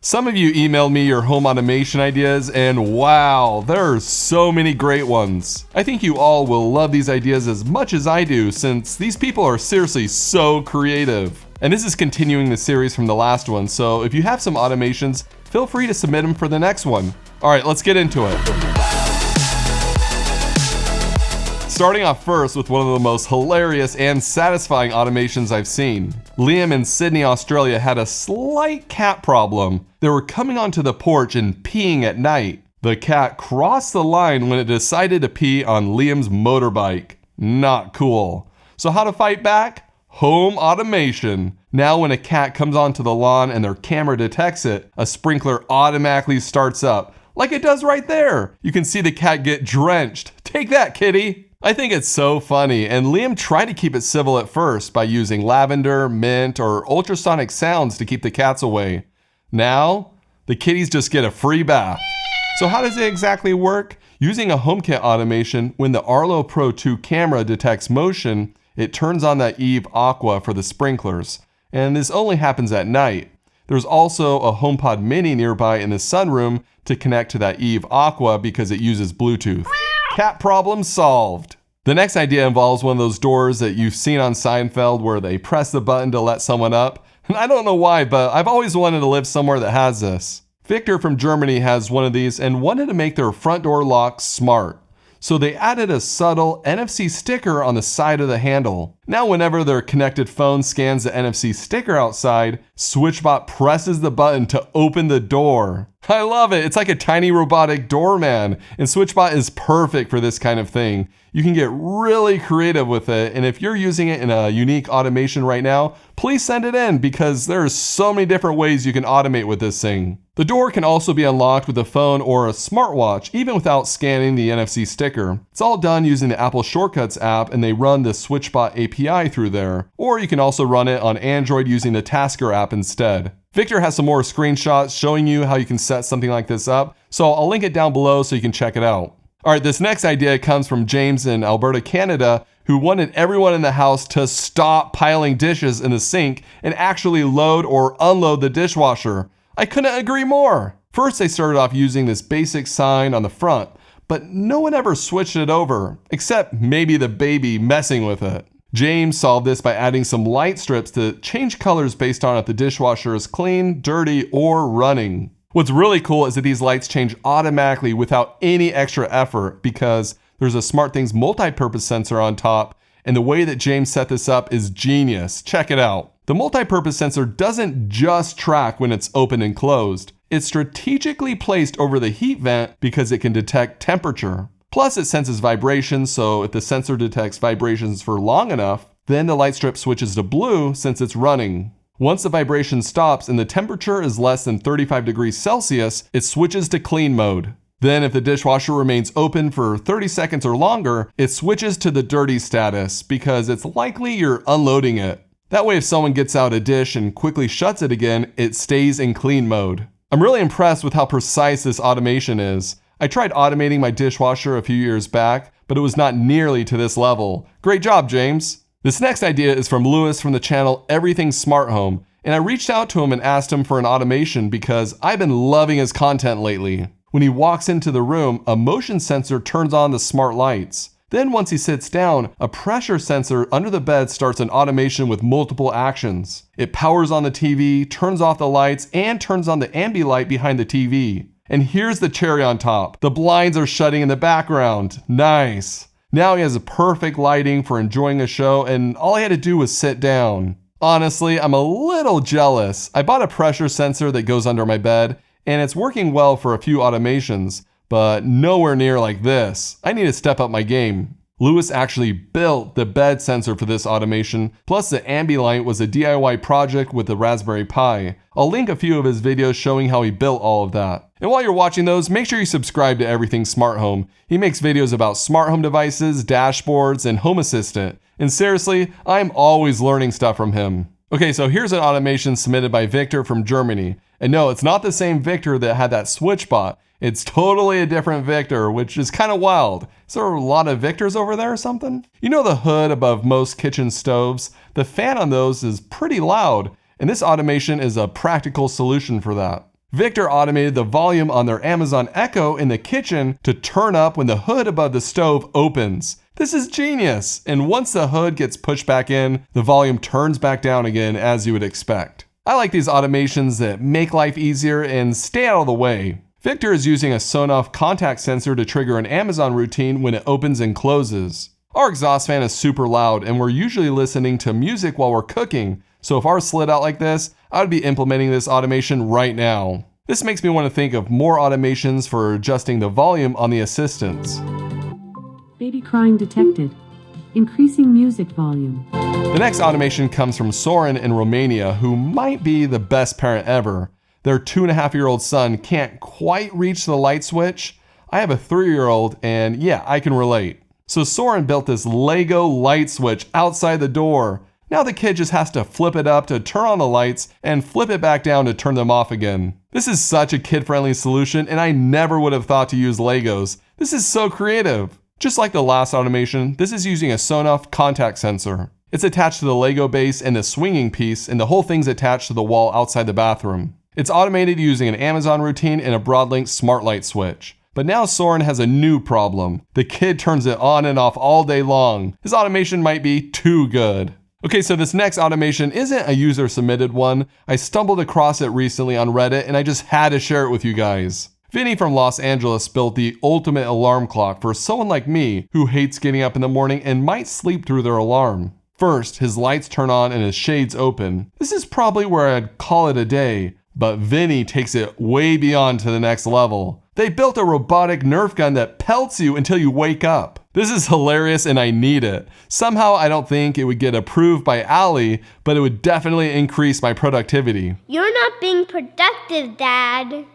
Some of you emailed me your home automation ideas, and wow, there are so many great ones. I think you all will love these ideas as much as I do, since these people are seriously so creative. And this is continuing the series from the last one, so if you have some automations, feel free to submit them for the next one. Alright, let's get into it. Starting off first with one of the most hilarious and satisfying automations I've seen. Liam in Sydney, Australia had a slight cat problem. They were coming onto the porch and peeing at night. The cat crossed the line when it decided to pee on Liam's motorbike. Not cool. So how to fight back? Home automation. Now when a cat comes onto the lawn and their camera detects it, a sprinkler automatically starts up. Like it does right there. You can see the cat get drenched. Take that, kitty. I think it's so funny, and Liam tried to keep it civil at first by using lavender, mint, or ultrasonic sounds to keep the cats away. Now, the kitties just get a free bath. So how does it exactly work? Using a HomeKit automation, when the Arlo Pro 2 camera detects motion, it turns on that Eve Aqua for the sprinklers. And this only happens at night. There's also a HomePod Mini nearby in the sunroom to connect to that Eve Aqua because it uses Bluetooth. Cat problem solved. The next idea involves one of those doors that you've seen on Seinfeld where they press the button to let someone up. And I don't know why, but I've always wanted to live somewhere that has this. Viktor from Germany has one of these and wanted to make their front door lock smart. So they added a subtle NFC sticker on the side of the handle. Now whenever their connected phone scans the NFC sticker outside, Switchbot presses the button to open the door. I love it. It's like a tiny robotic doorman, and Switchbot is perfect for this kind of thing. You can get really creative with it, and if you're using it in a unique automation right now, please send it in because there are so many different ways you can automate with this thing. The door can also be unlocked with a phone or a smartwatch, even without scanning the NFC sticker. It's all done using the Apple Shortcuts app, and they run the Switchbot API through there. Or you can also run it on Android using the Tasker app instead. Viktor has some more screenshots showing you how you can set something like this up, so I'll link it down below so you can check it out. Alright, this next idea comes from James in Alberta, Canada, who wanted everyone in the house to stop piling dishes in the sink and actually load or unload the dishwasher. I couldn't agree more. First, they started off using this basic sign on the front, but no one ever switched it over, except maybe the baby messing with it. James solved this by adding some light strips to change colors based on if the dishwasher is clean, dirty, or running. What's really cool is that these lights change automatically without any extra effort because there's a SmartThings multi-purpose sensor on top, and the way that James set this up is genius. Check it out. The multi-purpose sensor doesn't just track when it's open and closed. It's strategically placed over the heat vent because it can detect temperature. Plus, it senses vibrations, so if the sensor detects vibrations for long enough, then the light strip switches to blue since it's running. Once the vibration stops and the temperature is less than 35 degrees Celsius, it switches to clean mode. Then if the dishwasher remains open for 30 seconds or longer, it switches to the dirty status because it's likely you're unloading it. That way if someone gets out a dish and quickly shuts it again, it stays in clean mode. I'm really impressed with how precise this automation is. I tried automating my dishwasher a few years back, but it was not nearly to this level. Great job, James. This next idea is from Lewis from the channel Everything Smart Home, and I reached out to him and asked him for an automation because I've been loving his content lately. When he walks into the room, a motion sensor turns on the smart lights. Then once he sits down, a pressure sensor under the bed starts an automation with multiple actions. It powers on the TV, turns off the lights, and turns on the ambilight behind the TV. And here's the cherry on top. The blinds are shutting in the background. Nice. Now he has a perfect lighting for enjoying a show, and all I had to do was sit down. Honestly, I'm a little jealous. I bought a pressure sensor that goes under my bed, and it's working well for a few automations, but nowhere near like this. I need to step up my game. Lewis actually built the bed sensor for this automation, plus the ambilight was a DIY project with the Raspberry Pi. I'll link a few of his videos showing how he built all of that. And while you're watching those, make sure you subscribe to Everything Smart Home. He makes videos about smart home devices, dashboards, and Home Assistant. And seriously, I'm always learning stuff from him. Okay, so here's an automation submitted by Viktor from Germany. And no, it's not the same Viktor that had that Switchbot. It's totally a different Viktor, which is kind of wild. Is there a lot of Viktors over there or something? You know the hood above most kitchen stoves? The fan on those is pretty loud, and this automation is a practical solution for that. Viktor automated the volume on their Amazon Echo in the kitchen to turn up when the hood above the stove opens. This is genius, and once the hood gets pushed back in, the volume turns back down again as you would expect. I like these automations that make life easier and stay out of the way. Viktor is using a Sonoff contact sensor to trigger an Amazon routine when it opens and closes. Our exhaust fan is super loud, and we're usually listening to music while we're cooking, so if ours slid out like this, I would be implementing this automation right now. This makes me want to think of more automations for adjusting the volume on the assistants. Baby crying detected. Increasing music volume. The next automation comes from Sorin in Romania, who might be the best parent ever. Their 2.5-year-old son can't quite reach the light switch. I have a 3-year-old, and yeah, I can relate. So Sorin built this Lego light switch outside the door. Now the kid just has to flip it up to turn on the lights and flip it back down to turn them off again. This is such a kid-friendly solution, and I never would have thought to use Legos. This is so creative. Just like the last automation, this is using a Sonoff contact sensor. It's attached to the Lego base and the swinging piece, and the whole thing's attached to the wall outside the bathroom. It's automated using an Amazon routine and a Broadlink smart light switch. But now Sorin has a new problem. The kid turns it on and off all day long. This automation might be too good. Okay, so this next automation isn't a user-submitted one. I stumbled across it recently on Reddit, and I just had to share it with you guys. Vinnie from Los Angeles built the ultimate alarm clock for someone like me who hates getting up in the morning and might sleep through their alarm. First, his lights turn on and his shades open. This is probably where I'd call it a day, but Vinnie takes it way beyond to the next level. They built a robotic Nerf gun that pelts you until you wake up. This is hilarious and I need it. Somehow I don't think it would get approved by Allie, but it would definitely increase my productivity. You're not being productive, Dad.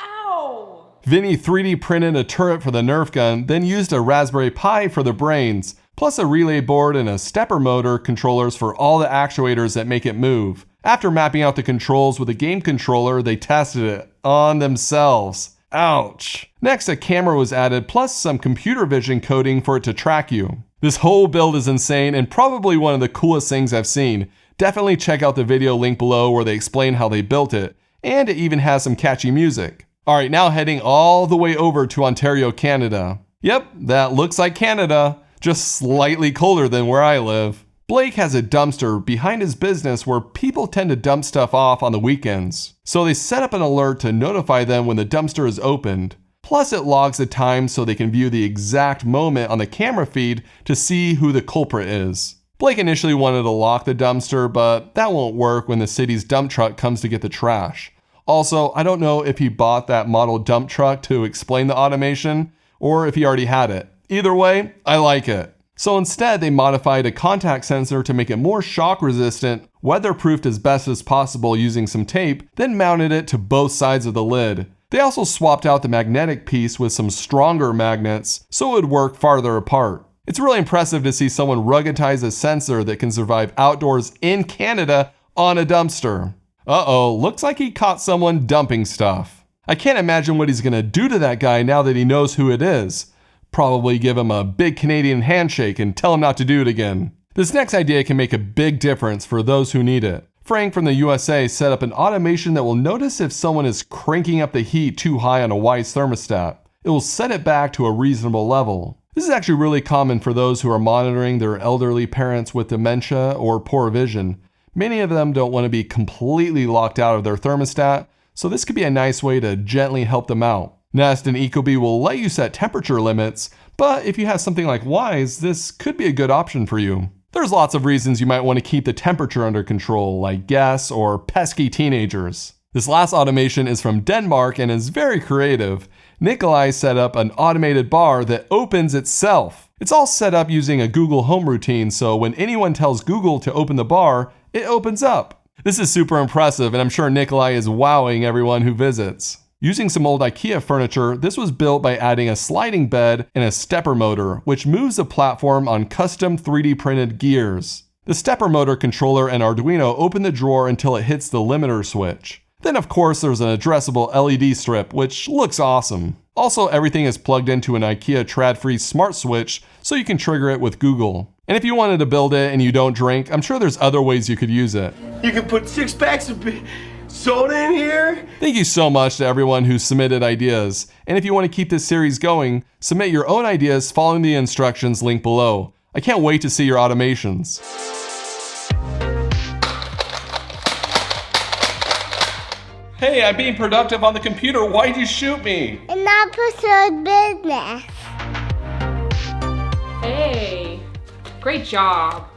Ow! Vinnie 3D printed a turret for the Nerf gun, then used a Raspberry Pi for the brains, plus a relay board and a stepper motor controllers for all the actuators that make it move. After mapping out the controls with a game controller, they tested it on themselves. Ouch. Next, a camera was added, plus some computer vision coding for it to track you. This whole build is insane and probably one of the coolest things I've seen. Definitely check out the video link below where they explain how they built it, and it even has some catchy music. Alright, now heading all the way over to Ontario, Canada. Yep, that looks like Canada, just slightly colder than where I live. Blake has a dumpster behind his business where people tend to dump stuff off on the weekends. So they set up an alert to notify them when the dumpster is opened. Plus it logs the time so they can view the exact moment on the camera feed to see who the culprit is. Blake initially wanted to lock the dumpster, but that won't work when the city's dump truck comes to get the trash. Also, I don't know if he bought that model dump truck to explain the automation, or if he already had it. Either way, I like it. So instead, they modified a contact sensor to make it more shock resistant, weatherproofed as best as possible using some tape, then mounted it to both sides of the lid. They also swapped out the magnetic piece with some stronger magnets so it would work farther apart. It's really impressive to see someone ruggedize a sensor that can survive outdoors in Canada on a dumpster. Uh-oh, looks like he caught someone dumping stuff. I can't imagine what he's gonna do to that guy now that he knows who it is. Probably give him a big Canadian handshake and tell him not to do it again. This next idea can make a big difference for those who need it. Frank from the USA set up an automation that will notice if someone is cranking up the heat too high on a Wise thermostat. It will set it back to a reasonable level. This is actually really common for those who are monitoring their elderly parents with dementia or poor vision. Many of them don't want to be completely locked out of their thermostat, so this could be a nice way to gently help them out. Nest and Ecobee will let you set temperature limits, but if you have something like Wise, this could be a good option for you. There's lots of reasons you might want to keep the temperature under control, like guests or pesky teenagers. This last automation is from Denmark and is very creative. Nikolai set up an automated bar that opens itself. It's all set up using a Google Home routine, so when anyone tells Google to open the bar, it opens up. This is super impressive, and I'm sure Nikolai is wowing everyone who visits. Using some old IKEA furniture, this was built by adding a sliding bed and a stepper motor, which moves the platform on custom 3D printed gears. The stepper motor controller and Arduino open the drawer until it hits the limiter switch. Then of course there's an addressable LED strip, which looks awesome. Also, everything is plugged into an IKEA trad-free smart switch, so you can trigger it with Google. And if you wanted to build it and you don't drink, I'm sure there's other ways you could use it. You can put 6 packs of Sorin here? Thank you so much to everyone who submitted ideas. And if you want to keep this series going, submit your own ideas following the instructions linked below. I can't wait to see your automations. Hey, I'm being productive on the computer. Why'd you shoot me? An episode business. Hey, great job.